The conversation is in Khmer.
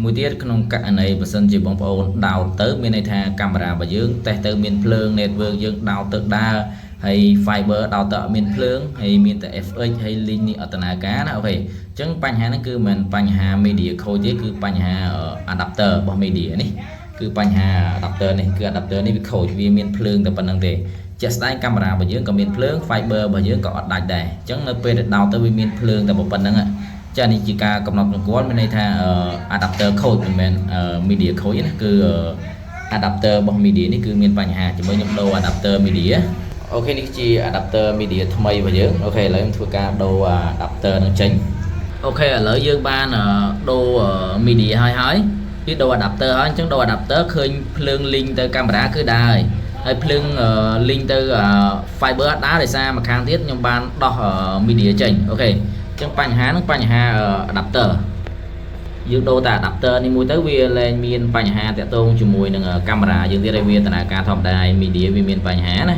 មួយទៀតក្នុងករណីបើសិនជាបងប្អូនដោតទៅមានន័យថាកាមេរ៉ារបស់យើងតេស្តទៅមានភ្លើង network យើងដោតទៅដើរហើយ fiber ដោតទៅអត់មានភ្លើងហើយមានតែ FX ហើយ link នេះអត់ដំណើរការណាអូខេអញ្ចឹងបញ្ហាហ្នឹងគឺមិនបញ្ហា media ខូចទេគឺបញ្ហា adapter របស់ media នេះគឺបញ្ហា adapter នេះគឺ adapter នេះវាខូចវាមានភ្លើងតែប៉ុណ្្នឹងទេជាក់ស្ដែងកាមេរ៉ារបស់យើងក៏មានភ្លើង fiber របស់យើងក៏អត់ដាច់ដែរអញ្ចឹងនៅពេលដែលដោតទៅវាមានភ្លើងតែប៉ុណ្្នឹងចានេះជាការកំណត់សម្គាល់មានន័យថា adapter ខូចមិនមែន media ខូចណាគឺ adapter របស់ media នេះគឺមានបញ្ហាជាមួយខ្ញុំដូរ adapter media អូខេនេះជា adapter media ថ្មីរបស់យើងអូខេឥឡូវខ្ញុំធ្វើការដូរ adapter នឹងចេញអូខេឥឡូវយើងបានដូរ media ហើយគឺដូរ adapter ហើយអញ្ចឹងដូរ adapter ឃើញភ្លើង link ទៅកាមេរ៉ាគឺដែរហើយភ្លើង link ទៅ fiber អត់ដែរដោយសារមួយខាងទៀតខ្ញុំបានដោះ media ចេញអូខេអញ្ចឹងបញ្ហាហ្នឹងបញ្ហា adapter យើងដូរតែ adapter នេះមួយទៅវាលែងមានបញ្ហាតាក់ទងជាមួយនឹងកាមេរ៉ាយើងទៀតហើយវាដំណើរការធម្មតាហើយ media វាមានបញ្ហាណា